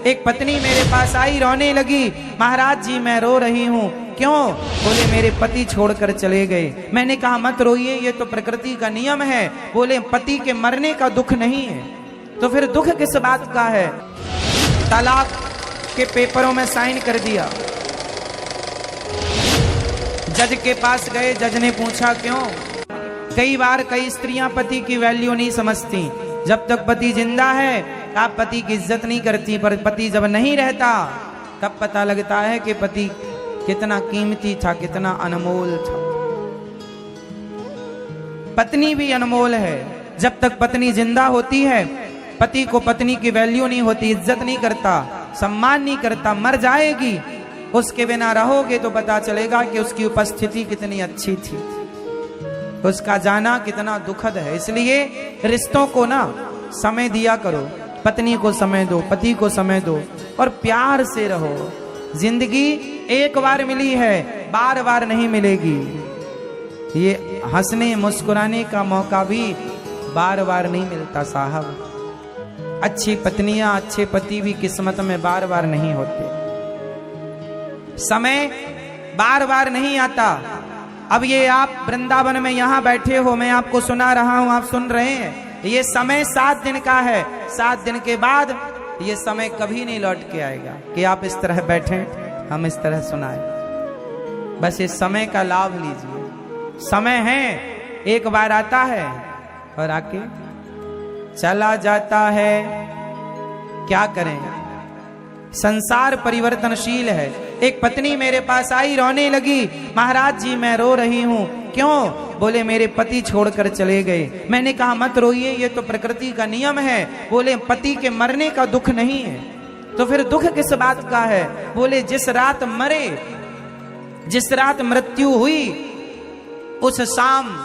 एक पत्नी मेरे पास आई, रोने लगी, महाराज जी मैं रो रही हूँ। क्यों? बोले मेरे पति छोड़कर चले गए। मैंने कहा मत रोइए, ये तो प्रकृति का नियम है। बोले पति के मरने का दुख नहीं है, तो फिर दुख किस बात का है? तलाक के पेपरों में साइन कर दिया। जज के पास गए, जज ने पूछा क्यों? कई बार कई स्त्रियां पति की वैल्यू नहीं समझती। जब तक पति जिंदा है आप पति की इज्जत नहीं करती, पर पति जब नहीं रहता तब पता लगता है कि पति कितना कीमती था, कितना अनमोल था। पत्नी भी अनमोल है। जब तक पत्नी जिंदा होती है पति को पत्नी की वैल्यू नहीं होती, इज्जत नहीं करता, सम्मान नहीं करता। मर जाएगी, उसके बिना रहोगे तो पता चलेगा कि उसकी उपस्थिति कितनी अच्छी थी, उसका जाना कितना दुखद है। इसलिए रिश्तों को ना समय दिया करो, पत्नी को समय दो, पति को समय दो और प्यार से रहो। जिंदगी एक बार मिली है, बार बार नहीं मिलेगी। ये हंसने मुस्कुराने का मौका भी बार बार नहीं मिलता साहब। अच्छी पत्नियां, अच्छे पति भी किस्मत में बार बार नहीं होते। समय बार बार नहीं आता। अब ये आप वृंदावन में यहाँ बैठे हो, मैं आपको सुना रहा हूं, आप सुन रहे हैं। ये समय 7 दिन का है। 7 दिन के बाद ये समय कभी नहीं लौट के आएगा कि आप इस तरह बैठें, हम इस तरह सुनाएं। बस इस समय का लाभ लीजिए। समय है, एक बार आता है और आके चला जाता है। क्या करें? संसार परिवर्तनशील है। एक पत्नी मेरे पास आई, रोने लगी, महाराज जी मैं रो रही हूँ। क्यों? बोले मेरे पति छोड़कर चले गए। मैंने कहा मत रोइए, ये तो प्रकृति का नियम है। बोले पति के मरने का दुख नहीं है, तो फिर दुख किस बात का है? बोले जिस रात मरे, जिस रात मृत्यु हुई उस शाम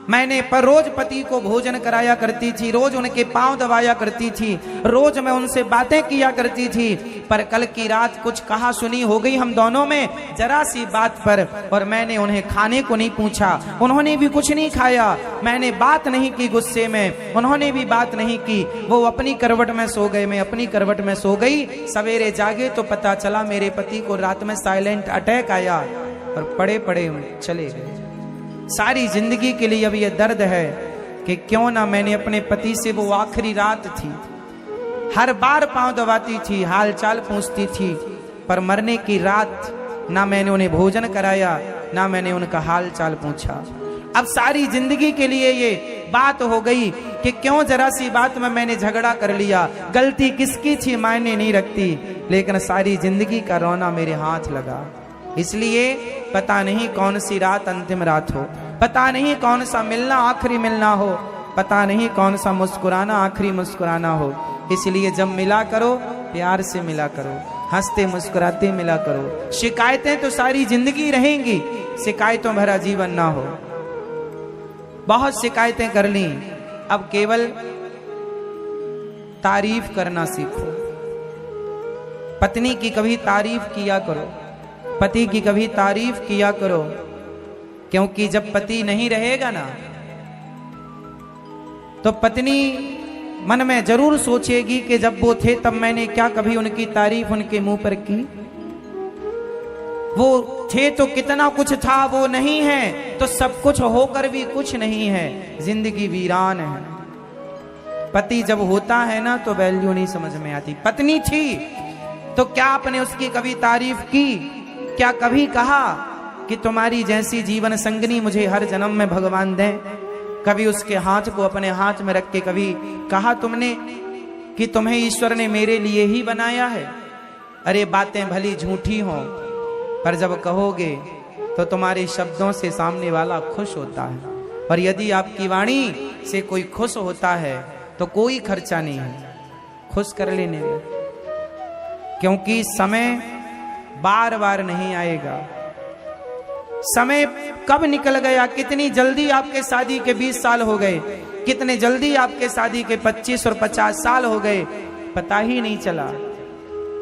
मैंने पर रोज पति को भोजन कराया करती थी, रोज उनके पांव दबाया करती थी, रोज मैं उनसे बातें किया करती थी। पर कल की रात कुछ कहा सुनी हो गई हम दोनों में, जरा सी बात पर, और मैंने उन्हें खाने को नहीं पूछा, उन्होंने भी कुछ नहीं खाया। मैंने बात नहीं की गुस्से में, उन्होंने भी बात नहीं की। वो अपनी करवट में सो गए, मैं अपनी करवट में सो गई। सवेरे जागे तो पता चला मेरे पति को रात में साइलेंट अटैक आया और पड़े पड़े चले गए। सारी जिंदगी के लिए अब ये दर्द है कि क्यों ना मैंने अपने पति से, वो आखिरी रात थी, हर बार पांव दबाती थी, हाल चाल पूछती थी, पर मरने की रात ना मैंने उन्हें भोजन कराया, ना मैंने उनका हाल चाल पूछा। अब सारी जिंदगी के लिए ये बात हो गई कि क्यों जरा सी बात में मैंने झगड़ा कर लिया। गलती किसकी थी मायने नहीं रखती, लेकिन सारी जिंदगी का रोना मेरे हाथ लगा। इसलिए पता नहीं कौन सी रात अंतिम रात हो, पता नहीं कौन सा मिलना आखिरी मिलना हो, पता नहीं कौन सा मुस्कुराना आखिरी मुस्कुराना हो। इसलिए जब मिला करो प्यार से मिला करो, हंसते मुस्कुराते मिला करो। शिकायतें तो सारी जिंदगी रहेंगी, शिकायतों भरा जीवन ना हो। बहुत शिकायतें कर ली, अब केवल तारीफ करना सीखो। पत्नी की कभी तारीफ किया करो, पति की कभी तारीफ किया करो, क्योंकि जब पति नहीं रहेगा ना तो पत्नी मन में जरूर सोचेगी कि जब वो थे तब मैंने क्या कभी उनकी तारीफ उनके मुंह पर की? वो थे तो कितना कुछ था, वो नहीं है तो सब कुछ होकर भी कुछ नहीं है, जिंदगी वीरान है। पति जब होता है ना तो वैल्यू नहीं समझ में आती। पत्नी थी तो क्या आपने उसकी कभी तारीफ की? क्या कभी कहा कि तुम्हारी जैसी जीवन संगनी मुझे हर जन्म में भगवान दें? कभी उसके हाथ को अपने हाथ में रख के कभी कहा तुमने कि तुम्हें ईश्वर ने मेरे लिए ही बनाया है? अरे बातें भली झूठी हों, पर जब कहोगे तो तुम्हारे शब्दों से सामने वाला खुश होता है, और यदि आपकी वाणी से कोई खुश होता है तो कोई खर्चा नहीं है, खुश कर लेने में। क्योंकि समय बार बार नहीं आएगा। समय कब निकल गया, कितनी जल्दी आपके शादी के 20 साल हो गए, कितने जल्दी आपके शादी के 25 और 50 साल हो गए, पता ही नहीं चला।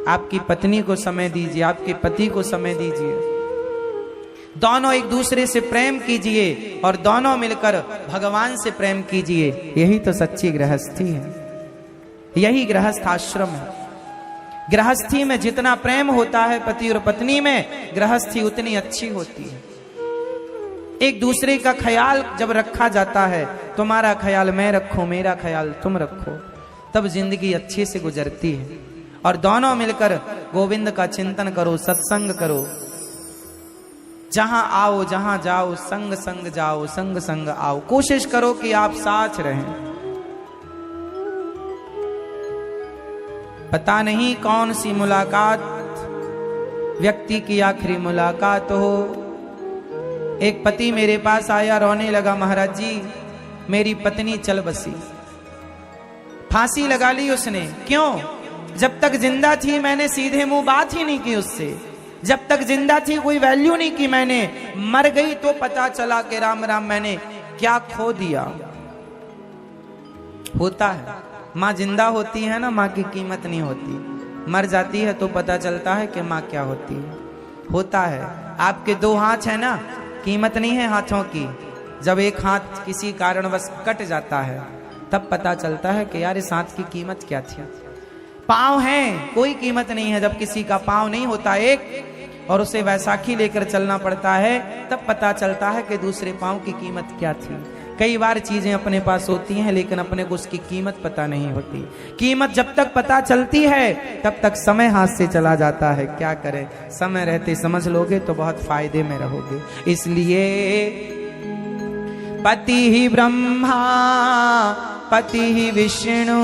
आपकी पत्नी को समय दीजिए, आपके पति को समय दीजिए, दोनों एक दूसरे से प्रेम कीजिए और दोनों मिलकर भगवान से प्रेम कीजिए। यही तो सच्ची गृहस्थी है, यही गृहस्थ आश्रम है। गृहस्थी में जितना प्रेम होता है पति और पत्नी में, गृहस्थी उतनी अच्छी होती है। एक दूसरे का ख्याल जब रखा जाता है, तुम्हारा ख्याल मैं रखूं, मेरा ख्याल तुम रखो, तब जिंदगी अच्छे से गुजरती है। और दोनों मिलकर गोविंद का चिंतन करो, सत्संग करो। जहां आओ जहां जाओ, संग संग जाओ, संग संग आओ। कोशिश करो कि आप साथ रहें। पता नहीं कौन सी मुलाकात व्यक्ति की आखिरी मुलाकात हो। एक पति मेरे पास आया, रोने लगा, महाराज जी मेरी पत्नी चल बसी, फांसी लगा ली उसने। क्यों? जब तक जिंदा थी मैंने सीधे मुंह बात ही नहीं की उससे, जब तक जिंदा थी कोई वैल्यू नहीं की मैंने, मर गई तो पता चला कि राम राम मैंने क्या खो दिया। होता है, माँ जिंदा होती है ना, माँ की कीमत नहीं होती, मर जाती है तो पता चलता है कि माँ क्या होती है। होता है, आपके दो हाथ है ना, कीमत नहीं है हाथों की। जब एक हाथ किसी कारणवश कट जाता है तब पता चलता है कि यार इस हाथ की कीमत क्या थी। पाँव हैं, कोई कीमत नहीं है। जब किसी का पाँव नहीं होता एक और उसे वैसाखी लेकर चलना पड़ता है, तब पता चलता है कि दूसरे पाँव की कीमत क्या थी। कई बार चीजें अपने पास होती हैं लेकिन अपने को उसकी कीमत पता नहीं होती। कीमत जब तक पता चलती है तब तक समय हाथ से चला जाता है। क्या करें, समय रहते समझ लोगे तो बहुत फायदे में रहोगे। इसलिए पति ही ब्रह्मा, पति ही विष्णु,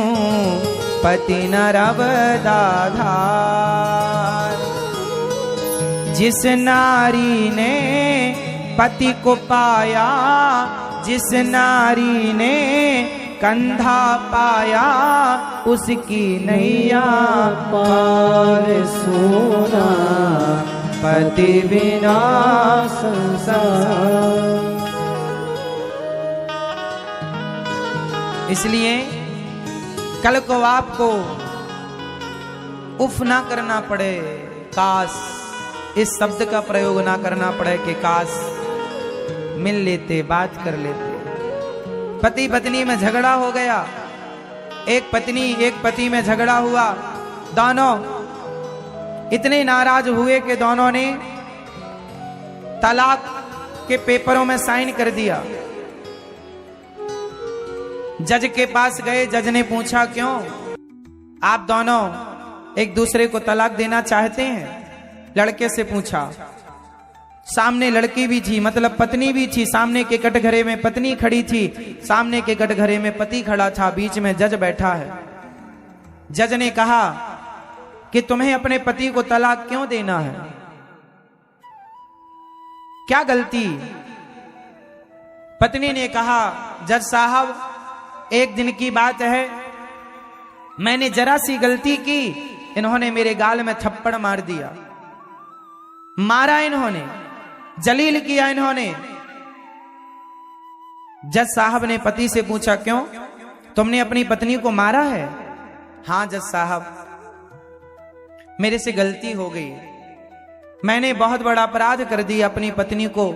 पति नर अवतार। जिस नारी ने पति को पाया, जिस नारी ने कंधा पाया, उसकी नैया पार सोना, पति बिना संसार। इसलिए कल को आपको उफ ना करना पड़े, काश इस शब्द का प्रयोग ना करना पड़े कि काश मिल लेते, बात कर लेते। पति पत्नी में झगड़ा हो गया, एक पत्नी एक पति में झगड़ा हुआ, दोनों इतने नाराज हुए कि दोनों ने तलाक के पेपरों में साइन कर दिया। जज के पास गए, जज ने पूछा क्यों आप दोनों एक दूसरे को तलाक देना चाहते हैं? लड़के से पूछा। सामने लड़की भी थी, मतलब पत्नी भी थी, सामने के कटघरे में पत्नी खड़ी थी, सामने के कटघरे में पति खड़ा था, बीच में जज बैठा है। जज ने कहा कि तुम्हें अपने पति को तलाक क्यों देना है, क्या गलती? पत्नी ने कहा जज साहब एक दिन की बात है, मैंने जरा सी गलती की, इन्होंने मेरे गाल में थप्पड़ मार दिया, मारा इन्होंने, जलील किया इन्होंने। जज साहब ने पति से पूछा क्यों, तुमने अपनी पत्नी को मारा है? हाँ जज साहब, मेरे से गलती हो गई, मैंने बहुत बड़ा अपराध कर दिया, अपनी पत्नी को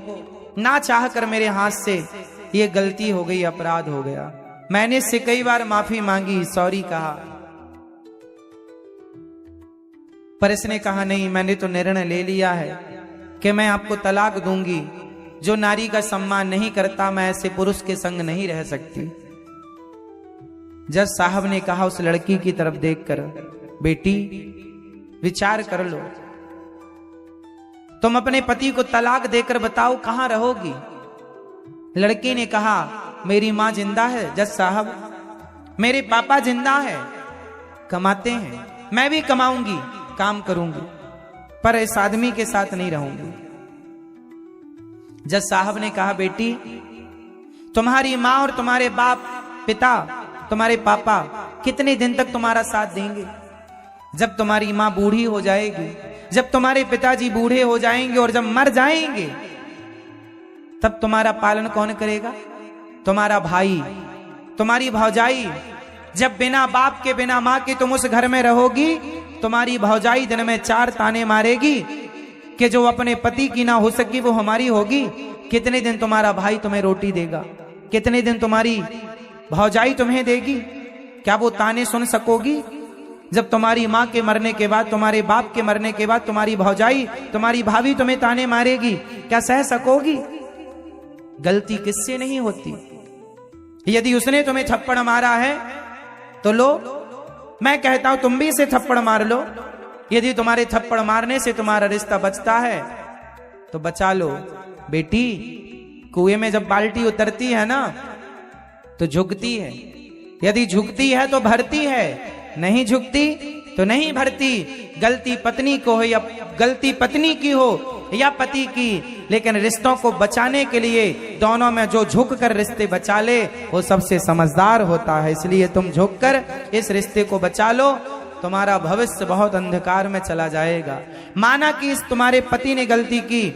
ना चाह कर मेरे हाथ से ये गलती हो गई, अपराध हो गया। मैंने इससे कई बार माफी मांगी, सॉरी कहा, पर इसने कहा नहीं, मैंने तो निर्णय ले लिया है कि मैं आपको तलाक दूंगी। जो नारी का सम्मान नहीं करता, मैं ऐसे पुरुष के संग नहीं रह सकती। जज साहब ने कहा उस लड़की की तरफ देखकर, बेटी विचार कर लो, तुम अपने पति को तलाक देकर बताओ कहां रहोगी? लड़की ने कहा मेरी मां जिंदा है जज साहब, मेरे पापा जिंदा है, कमाते हैं, मैं भी कमाऊंगी, काम करूंगी, पर इस आदमी के साथ नहीं रहूंगी। जज साहब ने कहा बेटी तुम्हारी मां और तुम्हारे बाप पिता, तुम्हारे पापा कितने दिन तक तुम्हारा साथ देंगे? जब तुम्हारी मां बूढ़ी हो जाएगी, जब तुम्हारे पिताजी बूढ़े हो जाएंगे और जब मर जाएंगे, तब तुम्हारा पालन कौन करेगा? तुम्हारा भाई, तुम्हारी भौजाई। जब बिना बाप के बिना मां के तुम उस घर में रहोगी, तुम्हारी भौजाई दिन में 4 ताने मारेगी कि जो अपने पति की ना हो सकी वो हमारी होगी। कितने दिन तुम्हारा भाई तुम्हें रोटी देगा? कितने दिन तुम्हारी भौजाई तुम्हें देगी? क्या वो ताने सुन सकोगी? जब तुम्हारी माँ के मरने के बाद, तुम्हारे बाप के मरने के बाद तुम्हारी भौजाई, तुम्हारी भाभी तुम्हें ताने मारेगी, क्या सह सकोगी? गलती किससे नहीं होती। यदि उसने तुम्हें थप्पड़ मारा है तो लो, मैं कहता हूं तुम भी इसे थप्पड़ मार लो। यदि तुम्हारे थप्पड़ मारने से तुम्हारा रिश्ता बचता है तो बचा लो। बेटी, कुएं में जब बाल्टी उतरती है ना तो झुकती है, यदि झुकती है तो भरती है, नहीं झुकती तो नहीं भरती। गलती पत्नी को हो या गलती पत्नी की हो या पति की, लेकिन रिश्तों को बचाने के लिए दोनों में जो झुक कर रिश्ते बचा ले वो सबसे समझदार होता है। इसलिए तुम झुक कर इस रिश्ते को बचा लो, तुम्हारा भविष्य बहुत अंधकार में चला जाएगा। माना कि इस तुम्हारे पति ने गलती की,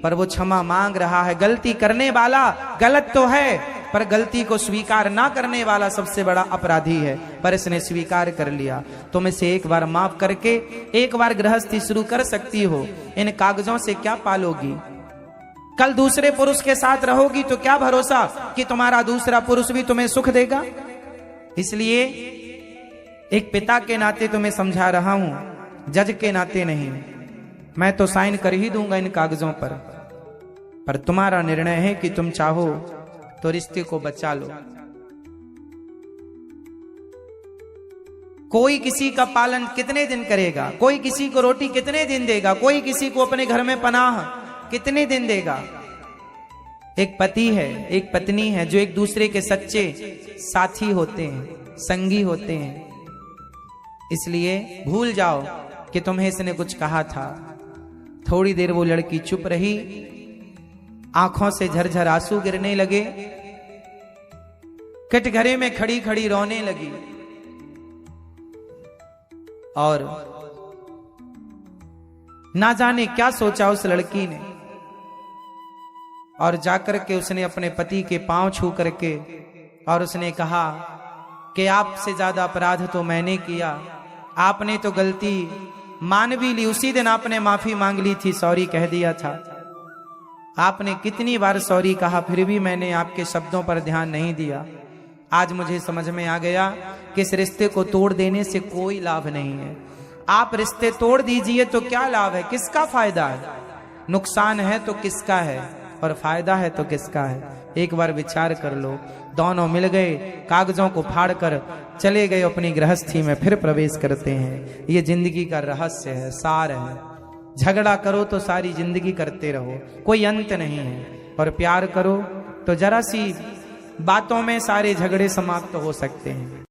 पर वो क्षमा मांग रहा है। गलती करने वाला गलत तो है, पर गलती को स्वीकार ना करने वाला सबसे बड़ा अपराधी है। पर इसने स्वीकार कर लिया। तुम इसे एक बार माफ करके एक बार गृहस्थी शुरू कर सकती हो। इन कागजों से क्या पालोगी? कल दूसरे पुरुष के साथ रहोगी तो क्या भरोसा कि तुम्हारा दूसरा पुरुष भी तुम्हें सुख देगा। इसलिए एक पिता के नाते तुम्हें समझा रहा हूं, जज के नाते नहीं। मैं तो साइन कर ही दूंगा इन कागजों पर तुम्हारा निर्णय है कि तुम चाहो तो रिश्ते को बचा लो। कोई किसी का पालन कितने दिन करेगा? कोई किसी को रोटी कितने दिन देगा? कोई किसी को अपने घर में पनाह कितने दिन देगा? एक पति है, एक पत्नी है जो एक दूसरे के सच्चे साथी होते हैं, संगी होते हैं। इसलिए भूल जाओ कि तुम्हें इसने कुछ कहा था। थोड़ी देर वो लड़की चुप रही, आंखों से झरझर आंसू गिरने लगे, कटघरे में खड़ी खड़ी रोने लगी और ना जाने क्या सोचा उस लड़की ने। और जाकर के उसने अपने पति के पांव छू करके और उसने कहा कि आपसे ज्यादा अपराध तो मैंने किया, आपने तो गलती मान भी ली। उसी दिन आपने माफी मांग ली थी, सॉरी कह दिया था। आपने कितनी बार सॉरी कहा, फिर भी मैंने आपके शब्दों पर ध्यान नहीं दिया। आज मुझे समझ में आ गया कि इस रिश्ते को तोड़ देने से कोई लाभ नहीं है। आप रिश्ते तोड़ दीजिए तो क्या लाभ है, किसका फायदा है? नुकसान है तो किसका है और फायदा है तो किसका है? एक बार विचार कर लो। दोनों मिल गए, कागजों को फाड़कर चले गए अपनी गृहस्थी में, फिर प्रवेश करते हैं। ये जिंदगी का रहस्य है, सार है। झगड़ा करो तो सारी जिंदगी करते रहो, कोई अंत नहीं है। और प्यार करो तो जरा सी बातों में सारे झगड़े समाप्त हो सकते हैं।